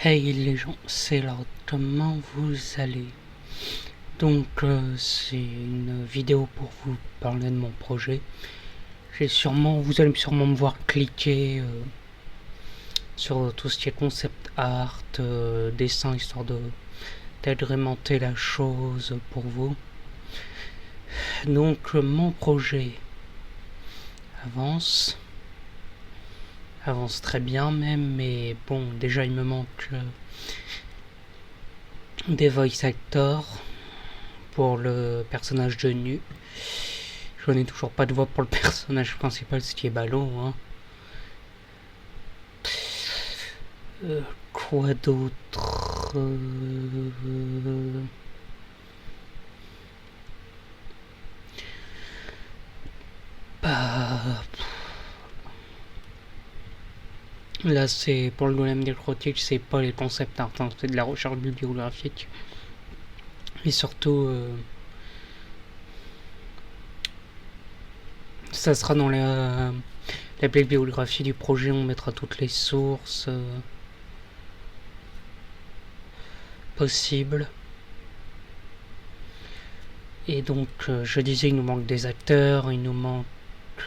Hey les gens, c'est Lord, comment vous allez? Donc c'est une vidéo pour vous parler de mon projet. Vous allez sûrement me voir cliquer sur tout ce qui est concept art, dessin, histoire d'agrémenter la chose pour vous. Donc mon projet avance très bien même, mais bon, déjà il me manque des voice actors pour le personnage de Nu. Je n'ai toujours pas de voix pour le personnage principal, ce qui est ballot, hein. Quoi d'autre? Bah, là, c'est pour le golem nécrotique, c'est pas les concepts art, hein, c'est de la recherche bibliographique. Et surtout, ça sera dans la bibliographie du projet, on mettra toutes les sources possibles. Et donc, je disais, il nous manque des acteurs, il nous manque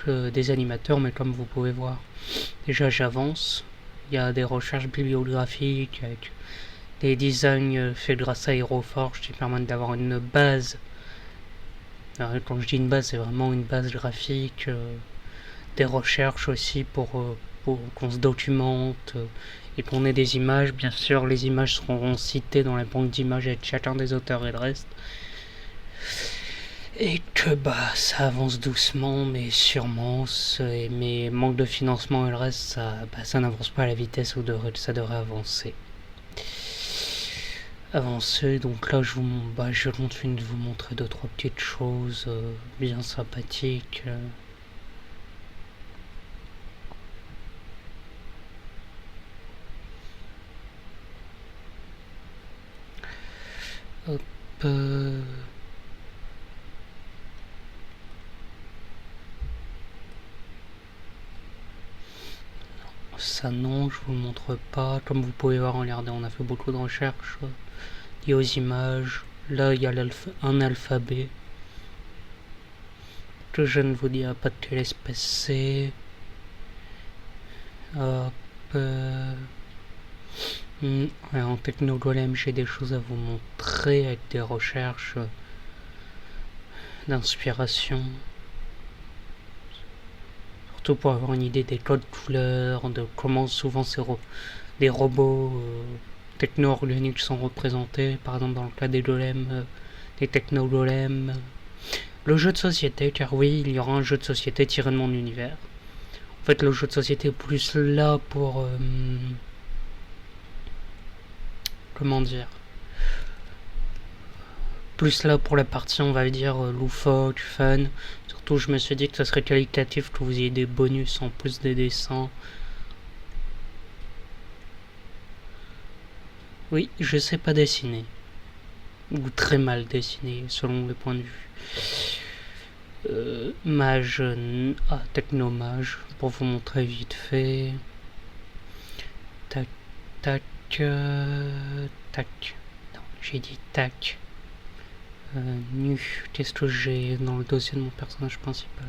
des animateurs, mais comme vous pouvez voir, déjà j'avance. Il y a des recherches bibliographiques avec des designs faits grâce à Aeroforge qui permettent d'avoir une base. Alors, quand je dis une base, c'est vraiment une base graphique, des recherches aussi pour qu'on se documente et qu'on ait des images. Bien sûr, les images seront citées dans la banque d'images avec chacun des auteurs et le reste. Et que ça avance doucement mais sûrement, mais manque de financement et le reste, ça n'avance pas à la vitesse où ça devrait avancer. Donc là je continue de vous montrer 2-3 petites choses bien sympathiques. Hop. Ça non, je vous le montre pas. Comme vous pouvez voir, regardez, on a fait beaucoup de recherches liées aux images. Là, il y a un alphabet que je ne vous dirai pas de quelle espèce c'est. Hop. En technogolem, j'ai des choses à vous montrer avec des recherches d'inspiration. Surtout pour avoir une idée des codes couleurs, de comment souvent des robots techno-organiques sont représentés. Par exemple, dans le cas des golems, des techno-golems. Le jeu de société, car oui, il y aura un jeu de société tiré de mon univers. En fait, le jeu de société est plus là pour... comment dire, plus là pour la partie, on va dire, loufoque, fun. Surtout, je me suis dit que ça serait qualitatif, que vous ayez des bonus en plus des dessins. Oui, je sais pas dessiner. Ou très mal dessiner, selon le point de vue. Mage, technomage, pour vous montrer vite fait. Tac, tac, tac. Non, j'ai dit tac. Nu, qu'est-ce que j'ai dans le dossier de mon personnage principal?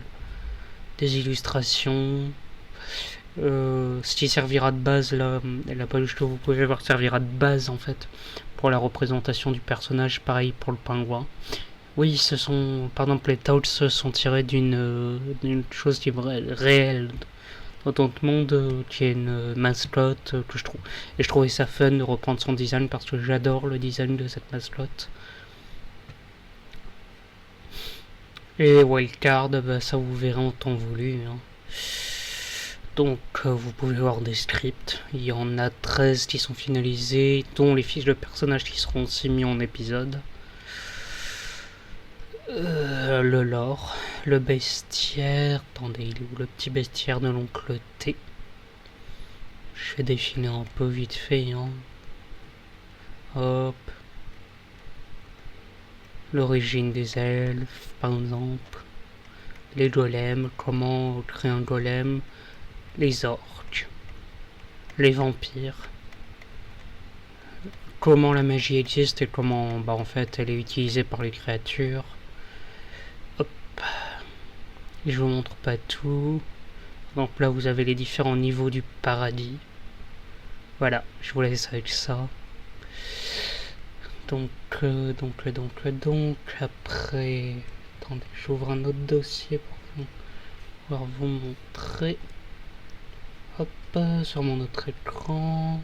Des illustrations. Ce qui servira de base, là, la page que vous pouvez voir servira de base en fait pour la représentation du personnage, pareil pour le pingouin. Oui, par exemple, les Touts sont tirés d'une chose qui est réelle dans notre monde, qui est une mascotte que je trouve. Et je trouvais ça fun de reprendre son design parce que j'adore le design de cette mascotte. Et wildcard, ça vous verrez en temps voulu. Hein. Donc vous pouvez voir des scripts. Il y en a 13 qui sont finalisés, dont les fiches de personnages qui seront aussi mis en épisode. Le lore, le bestiaire. Attendez, il est où le petit bestiaire de l'oncle T? Je vais défiler un peu vite fait. Hein. Hop. L'origine des elfes, par exemple. Les golems, comment créer un golem. Les orques. Les vampires. comment la magie existe et comment en fait elle est utilisée par les créatures. Hop, je vous montre pas tout. Donc là vous avez les différents niveaux du paradis. Voilà, je vous laisse avec ça. Donc après, attendez, j'ouvre un autre dossier pour pouvoir vous montrer. Hop, sur mon autre écran.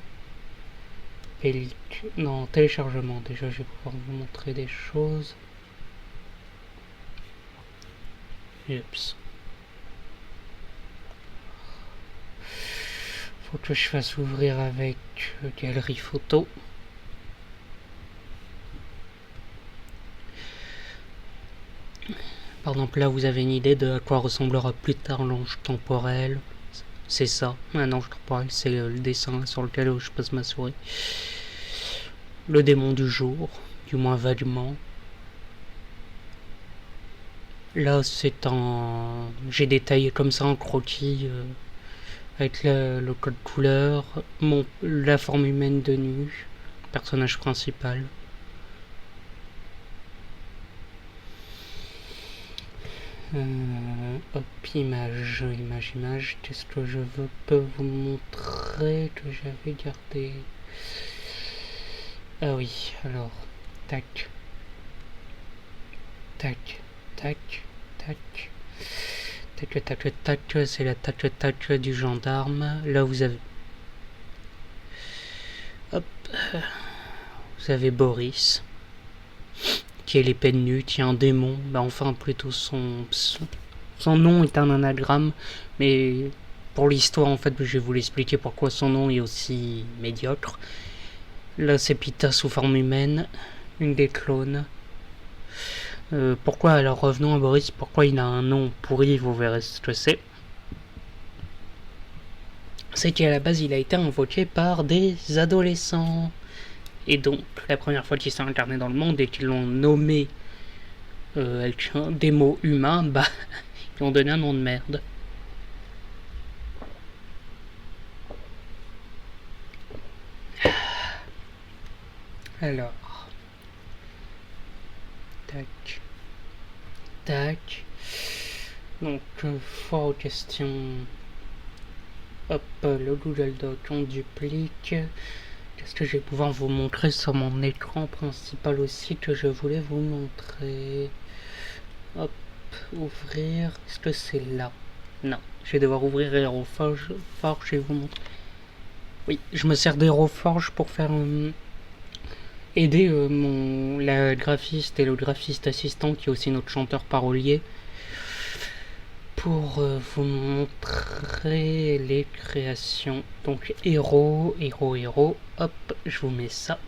Non, téléchargement, déjà je vais pouvoir vous montrer des choses. Oups. Faut que je fasse ouvrir avec galerie photo. Par exemple, là vous avez une idée de à quoi ressemblera plus tard l'ange temporel. C'est ça, un ange temporel, c'est le dessin sur lequel je pose ma souris. Le démon du jour, du moins vaguement. Là c'est en... j'ai détaillé comme ça en croquis avec le code couleur, la forme humaine de nu, personnage principal. Hop, image. Qu'est-ce que je peux vous montrer que j'avais gardé? Ah oui, alors, tac, c'est la tac du gendarme. Là vous avez, hop, vous avez Boris, qui est l'épée de nu, qui est un démon. Enfin plutôt son nom est un anagramme, mais pour l'histoire en fait je vais vous l'expliquer pourquoi son nom est aussi médiocre. Là c'est Pita sous forme humaine, une des clones. Pourquoi, alors revenons à Boris, pourquoi il a un nom pourri, vous verrez ce que c'est. C'est qu'à la base il a été invoqué par des adolescents. Et donc la première fois qu'il s'est incarné dans le monde et qu'ils l'ont nommé avec des mots humains, ils ont donné un nom de merde. Alors, tac. Donc, foire aux questions. Hop, le Google Doc, on duplique. Qu'est-ce que je vais pouvoir vous montrer sur mon écran principal aussi que je voulais vous montrer? Hop, ouvrir. Est-ce que c'est là? Non, je vais devoir ouvrir HeroForge. Je vais vous montrer. Oui, je me sers d'HeroForge pour faire aider la graphiste et le graphiste assistant qui est aussi notre chanteur parolier pour vous montrer les créations. Donc héros, hop, je vous mets ça.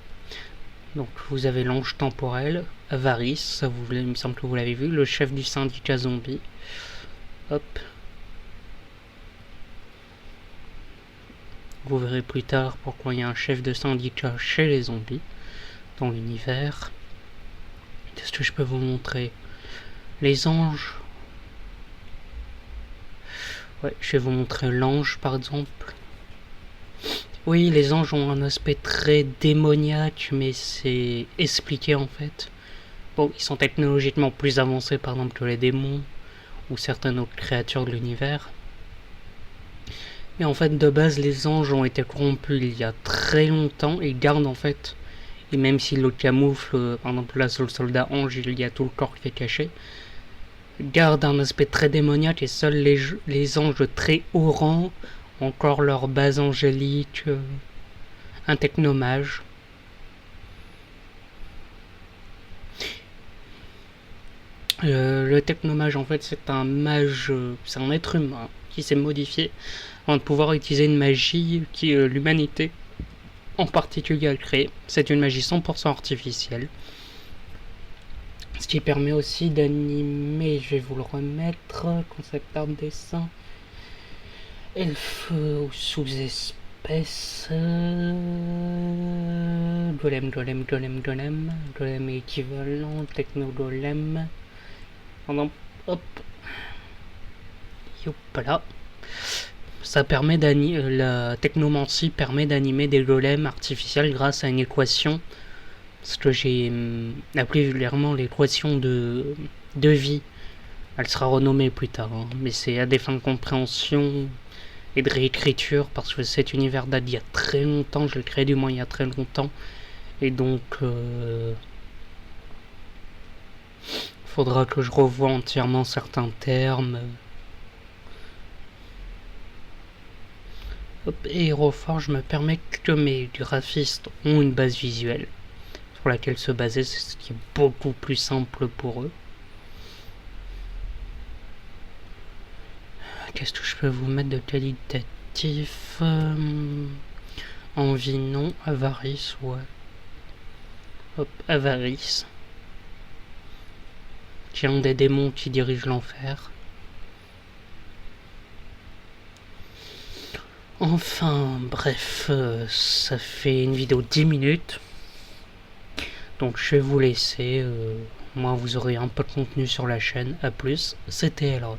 Donc vous avez l'ange temporel, Avaris, ça il me semble que vous l'avez vu, le chef du syndicat zombie. Hop. Vous verrez plus tard pourquoi il y a un chef de syndicat chez les zombies dans l'univers. Qu'est-ce que je peux vous montrer? Les anges. Ouais, je vais vous montrer l'ange par exemple. Oui, les anges ont un aspect très démoniaque, mais c'est expliqué en fait. Bon, ils sont technologiquement plus avancés par exemple que les démons ou certaines autres créatures de l'univers. Mais en fait, de base, les anges ont été corrompus il y a très longtemps et gardent en fait, et même s'ils le camouflent, par exemple là sur le soldat ange, il y a tout le corps qui est caché, gardent un aspect très démoniaque et seuls les anges de très haut rang ont encore leur base angélique, un technomage. Le technomage en fait c'est un mage, c'est un être humain qui s'est modifié avant de pouvoir utiliser une magie qui l'humanité en particulier a créée. C'est une magie 100% artificielle. Ce qui permet aussi d'animer, je vais vous le remettre, concept art dessin, elfe ou sous-espèce, golem équivalent, techno-golem. Hop, là. la technomancie permet d'animer des golems artificiels grâce à une équation, parce que j'ai appelé vulgairement l'équation de vie. Elle sera renommée plus tard, hein, mais c'est à des fins de compréhension et de réécriture, parce que cet univers date d'il y a très longtemps, je l'ai créé du moins il y a très longtemps, et donc faudra que je revoie entièrement certains termes. Et Héroforge me permet que mes graphistes ont une base visuelle sur laquelle se baser, c'est ce qui est beaucoup plus simple pour eux. Qu'est-ce que je peux vous mettre de qualitatif? Envie non, avarice, ouais. Hop, avarice. Qui est un des démons qui dirige l'enfer. Enfin, bref, ça fait une vidéo de 10 minutes. Donc je vais vous laisser. Moi, vous aurez un peu de contenu sur la chaîne. A plus, c'était Elrond.